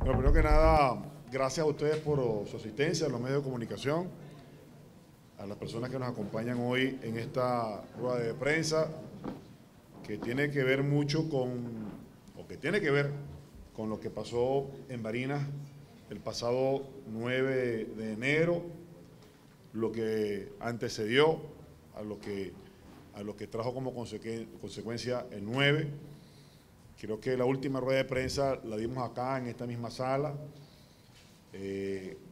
Bueno, primero que nada, gracias a ustedes por su asistencia, a los medios de comunicación, a las personas que nos acompañan hoy en esta rueda de prensa, que tiene que ver mucho con lo que pasó en Barinas el pasado 9 de enero, lo que antecedió a lo que trajo como consecuencia el 9. Creo que la última rueda de prensa la dimos acá, en esta misma sala,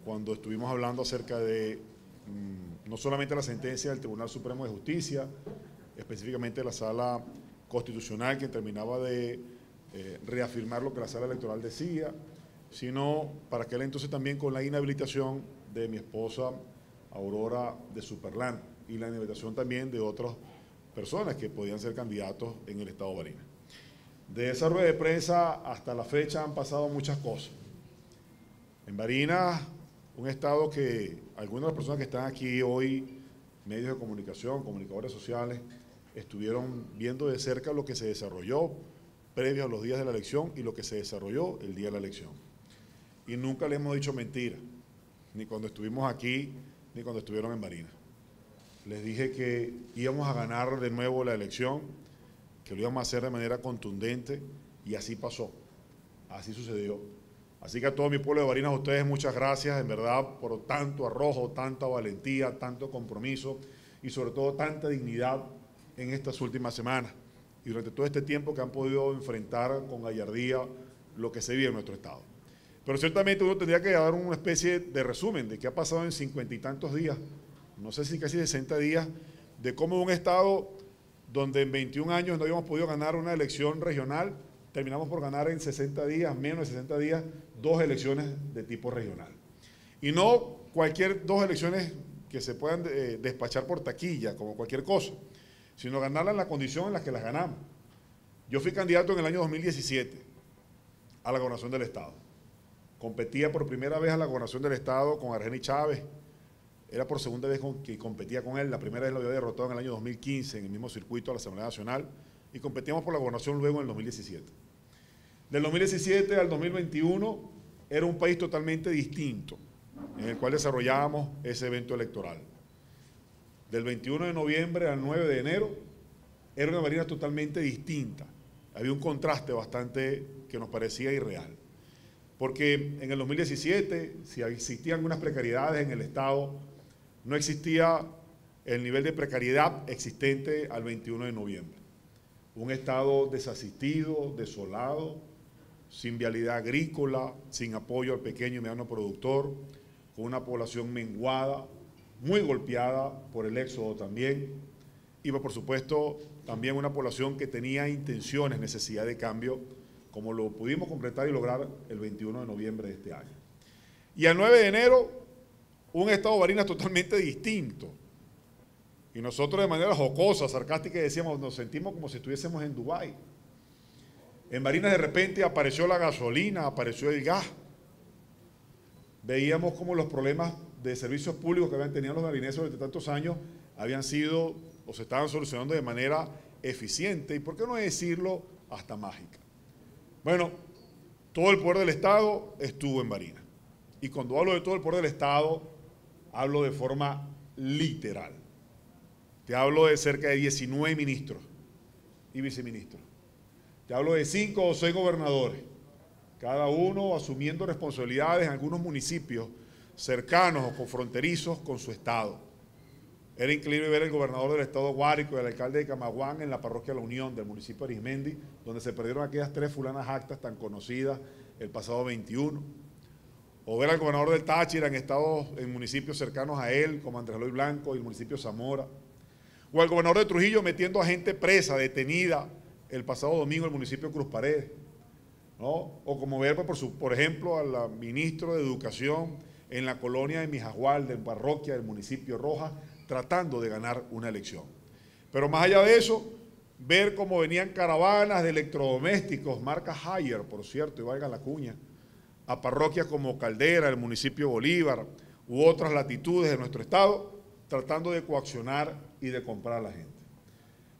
cuando estuvimos hablando acerca de no solamente la sentencia del Tribunal Supremo de Justicia, específicamente la Sala Constitucional, que terminaba de reafirmar lo que la Sala Electoral decía, sino para aquel entonces también con la inhabilitación de mi esposa Aurora de Superland y la inhabilitación también de otras personas que podían ser candidatos en el estado de Barinas. De esa rueda de prensa hasta la fecha han pasado muchas cosas. En Barinas, un estado que algunas de las personas que están aquí hoy, medios de comunicación, comunicadores sociales, estuvieron viendo de cerca lo que se desarrolló previo a los días de la elección y lo que se desarrolló el día de la elección. Y nunca le hemos dicho mentira, ni cuando estuvimos aquí, ni cuando estuvieron en Barinas. Les dije que íbamos a ganar de nuevo la elección, que lo íbamos a hacer de manera contundente, y así pasó, así sucedió. Así que a todo mi pueblo de Barinas, a ustedes muchas gracias, en verdad, por tanto arrojo, tanta valentía, tanto compromiso y sobre todo tanta dignidad en estas últimas semanas y durante todo este tiempo que han podido enfrentar con gallardía lo que se vive en nuestro estado. Pero ciertamente uno tendría que dar una especie de resumen de qué ha pasado en 50 y tantos días, no sé si casi 60 días, de cómo un estado donde en 21 años no habíamos podido ganar una elección regional, terminamos por ganar en 60 días, menos de 60 días, 2 elecciones de tipo regional. Y no cualquier 2 elecciones que se puedan despachar por taquilla, como cualquier cosa, sino ganarlas en la condición en la que las ganamos. Yo fui candidato en el año 2017 a la gobernación del estado. Competía por primera vez a la gobernación del estado con Argeni Chávez. Era por segunda vez que competía con él. La primera vez lo había derrotado en el año 2015 en el mismo circuito de la Asamblea Nacional y competíamos por la gobernación luego en el 2017. Del 2017 al 2021 era un país totalmente distinto en el cual desarrollábamos ese evento electoral. Del 21 de noviembre al 9 de enero era una Barinas totalmente distinta. Había un contraste bastante que nos parecía irreal. Porque en el 2017, si existían algunas precariedades en el Estado, no existía el nivel de precariedad existente al 21 de noviembre. Un Estado desasistido, desolado, sin vialidad agrícola, sin apoyo al pequeño y mediano productor, con una población menguada, muy golpeada por el éxodo también, y por supuesto también una población que tenía intenciones, necesidad de cambio, como lo pudimos completar y lograr el 21 de noviembre de este año. Y al 9 de enero, un estado de Barinas totalmente distinto. Y nosotros de manera jocosa, sarcástica, decíamos, nos sentimos como si estuviésemos en Dubái. En Barinas de repente apareció la gasolina, apareció el gas. Veíamos como los problemas de servicios públicos que habían tenido los barineses durante tantos años habían sido o se estaban solucionando de manera eficiente y, por qué no decirlo, hasta mágica. Bueno, todo el poder del Estado estuvo en Barinas. Y cuando hablo de todo el poder del Estado, hablo de forma literal. Te hablo de cerca de 19 ministros y viceministros. Te hablo de 5 o 6 gobernadores, cada uno asumiendo responsabilidades en algunos municipios cercanos o confronterizos con su estado. Era increíble ver el gobernador del estado Guárico y el alcalde de Camaguán en la parroquia La Unión del municipio de Arismendi, donde se perdieron aquellas 3 fulanas actas tan conocidas el pasado 21. O ver al gobernador del Táchira en municipios cercanos a él, como Andrés Eloy Blanco y el municipio de Zamora. O al gobernador de Trujillo metiendo a gente presa, detenida, el pasado domingo en el municipio de Cruz Paredes, ¿no? O como ver, por ejemplo, al ministro de Educación en la colonia de Mijagual, de parroquia del municipio Rojas, tratando de ganar una elección. Pero más allá de eso, ver cómo venían caravanas de electrodomésticos, marca Haier, por cierto, y valga la cuña, a parroquias como Caldera, el municipio Bolívar, u otras latitudes de nuestro estado, tratando de coaccionar y de comprar a la gente.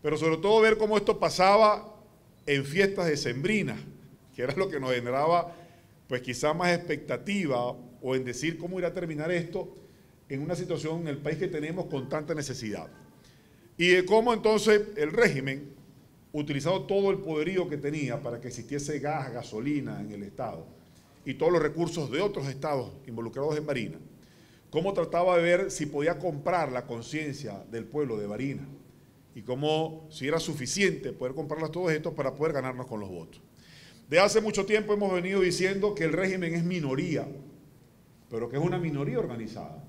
Pero sobre todo ver cómo esto pasaba en fiestas decembrinas, que era lo que nos generaba pues quizá más expectativa o en decir cómo irá a terminar esto en una situación en el país que tenemos con tanta necesidad. Y de cómo entonces el régimen, utilizado todo el poderío que tenía para que existiese gas, gasolina en el Estado y todos los recursos de otros estados involucrados en Barinas, cómo trataba de ver si podía comprar la conciencia del pueblo de Barinas y cómo si era suficiente poder comprarlas todos estos para poder ganarnos con los votos. De hace mucho tiempo hemos venido diciendo que el régimen es minoría, pero que es una minoría organizada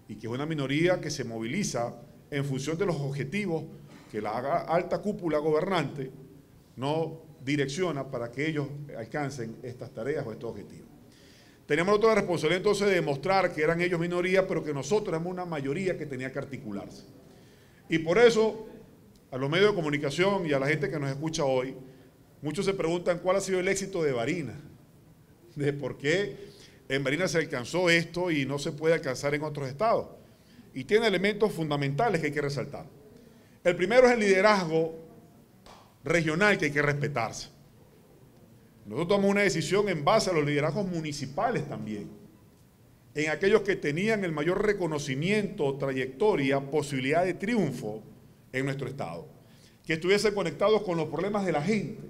y que es una minoría que se moviliza en función de los objetivos que la alta cúpula gobernante no direcciona para que ellos alcancen estas tareas o estos objetivos. Teníamos otra responsabilidad entonces de demostrar que eran ellos minoría, pero que nosotros éramos una mayoría que tenía que articularse. Y por eso, a los medios de comunicación y a la gente que nos escucha hoy, muchos se preguntan cuál ha sido el éxito de Barinas, de por qué en Barinas se alcanzó esto y no se puede alcanzar en otros estados. Y tiene elementos fundamentales que hay que resaltar. El primero es el liderazgo regional que hay que respetarse. Nosotros tomamos una decisión en base a los liderazgos municipales también, en aquellos que tenían el mayor reconocimiento, trayectoria, posibilidad de triunfo en nuestro estado, que estuviesen conectados con los problemas de la gente.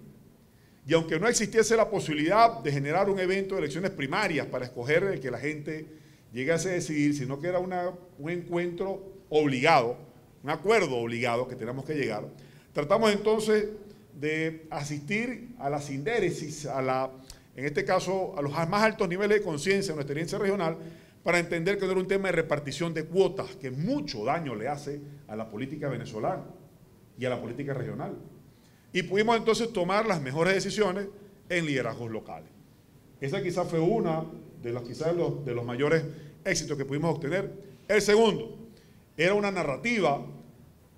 Y aunque no existiese la posibilidad de generar un evento de elecciones primarias para escoger el que la gente llegase a decidir, sino que era un encuentro obligado, un acuerdo obligado que tenemos que llegar, tratamos entonces de asistir a la sindéresis, en este caso a los más altos niveles de conciencia de nuestra experiencia regional, para entender que no era un tema de repartición de cuotas, que mucho daño le hace a la política venezolana y a la política regional. Y pudimos entonces tomar las mejores decisiones en liderazgos locales. Esa quizás fue una de los mayores éxitos que pudimos obtener. El segundo, era una narrativa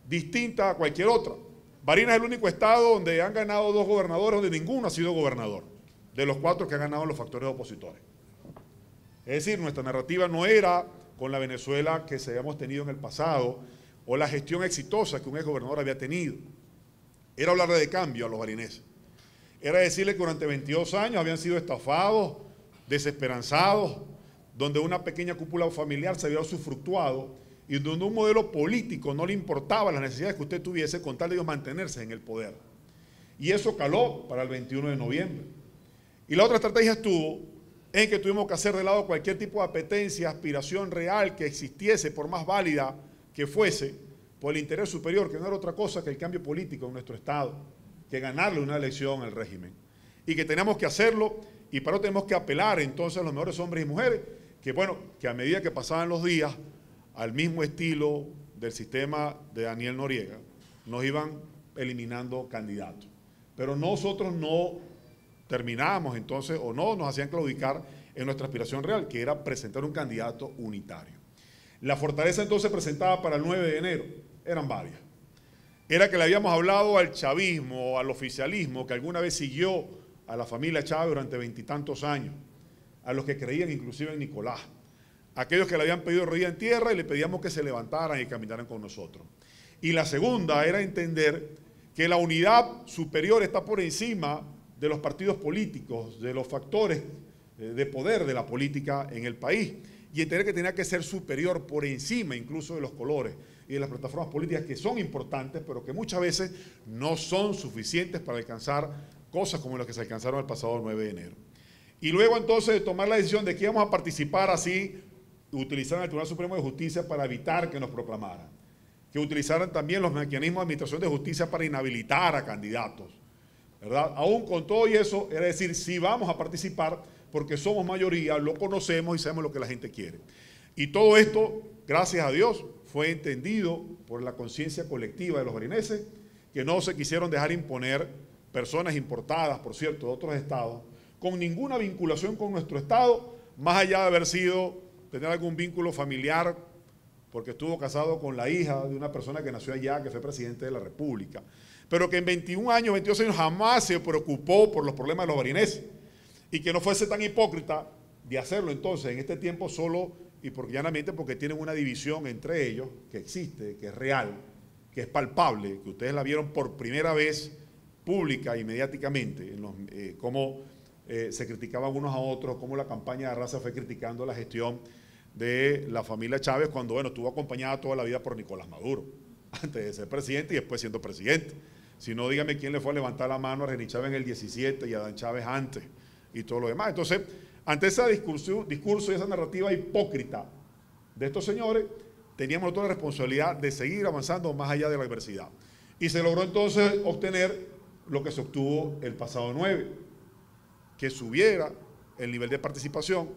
distinta a cualquier otra. Barinas es el único estado donde han ganado 2 gobernadores, donde ninguno ha sido gobernador, de los 4 que han ganado los factores opositores. Es decir, nuestra narrativa no era con la Venezuela que habíamos tenido en el pasado o la gestión exitosa que un exgobernador había tenido. Era hablarle de cambio a los barineses. Era decirle que durante 22 años habían sido estafados, desesperanzados, donde una pequeña cúpula familiar se había usufructuado y donde un modelo político no le importaba las necesidades que usted tuviese con tal de ellos mantenerse en el poder. Y eso caló para el 21 de noviembre. Y la otra estrategia estuvo en que tuvimos que hacer de lado cualquier tipo de apetencia, aspiración real que existiese, por más válida que fuese, por el interés superior, que no era otra cosa que el cambio político en nuestro Estado, que ganarle una elección al régimen. Y que teníamos que hacerlo, y para eso tenemos que apelar entonces a los mejores hombres y mujeres, que bueno, que a medida que pasaban los días, al mismo estilo del sistema de Daniel Noriega, nos iban eliminando candidatos. Pero nosotros no terminábamos entonces, o no nos hacían claudicar en nuestra aspiración real, que era presentar un candidato unitario. La fortaleza entonces presentada para el 9 de enero eran varias. Era que le habíamos hablado al chavismo, al oficialismo, que alguna vez siguió a la familia Chávez durante 20 y tantos años, a los que creían inclusive en Nicolás, aquellos que le habían pedido rodilla en tierra y le pedíamos que se levantaran y caminaran con nosotros. Y la segunda era entender que la unidad superior está por encima de los partidos políticos, de los factores de poder de la política en el país, y entender que tenía que ser superior por encima incluso de los colores y de las plataformas políticas que son importantes, pero que muchas veces no son suficientes para alcanzar cosas como las que se alcanzaron el pasado 9 de enero. Y luego entonces de tomar la decisión de que íbamos a participar así, utilizaran el Tribunal Supremo de Justicia para evitar que nos proclamaran, que utilizaran también los mecanismos de administración de justicia para inhabilitar a candidatos, ¿verdad? Aún con todo y eso, era decir, sí vamos a participar porque somos mayoría, lo conocemos y sabemos lo que la gente quiere. Y todo esto, gracias a Dios, fue entendido por la conciencia colectiva de los barineses, que no se quisieron dejar imponer personas importadas, por cierto, de otros estados, con ninguna vinculación con nuestro estado, más allá de haber sido, tener algún vínculo familiar, porque estuvo casado con la hija de una persona que nació allá, que fue presidente de la República, pero que en 21 años, 22 años jamás se preocupó por los problemas de los barineses, y que no fuese tan hipócrita de hacerlo entonces en este tiempo solo y llanamente porque tienen una división entre ellos que existe, que es real, que es palpable, que ustedes la vieron por primera vez pública y mediáticamente, como se criticaban unos a otros, cómo la campaña de raza fue criticando la gestión de la familia Chávez cuando, bueno, estuvo acompañada toda la vida por Nicolás Maduro, antes de ser presidente y después siendo presidente. Si no, dígame quién le fue a levantar la mano a René Chávez en el 17 y a Dan Chávez antes y todo lo demás. Entonces, ante ese discurso y esa narrativa hipócrita de estos señores, teníamos nosotros la responsabilidad de seguir avanzando más allá de la adversidad. Y se logró entonces obtener lo que se obtuvo el pasado 9, que subiera el nivel de participación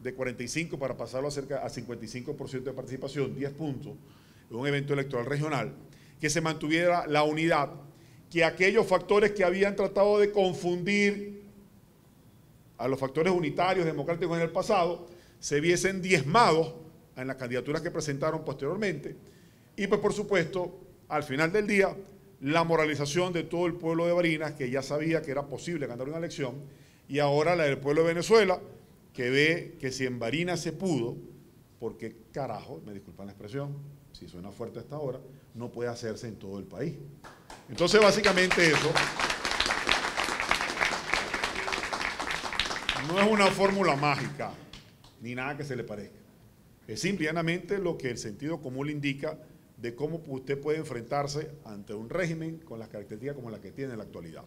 de 45 para pasarlo a cerca a 55% de participación, 10 puntos, en un evento electoral regional, que se mantuviera la unidad, que aquellos factores que habían tratado de confundir a los factores unitarios democráticos en el pasado se viesen diezmados en las candidaturas que presentaron posteriormente y pues por supuesto al final del día la moralización de todo el pueblo de Barinas, que ya sabía que era posible ganar una elección, y ahora la del pueblo de Venezuela, que ve que si en Barinas se pudo, porque carajo, me disculpan la expresión, si suena fuerte hasta ahora, no puede hacerse en todo el país. Entonces básicamente eso no es una fórmula mágica, ni nada que se le parezca. Es simplemente lo que el sentido común le indica de cómo usted puede enfrentarse ante un régimen con las características como las que tiene en la actualidad.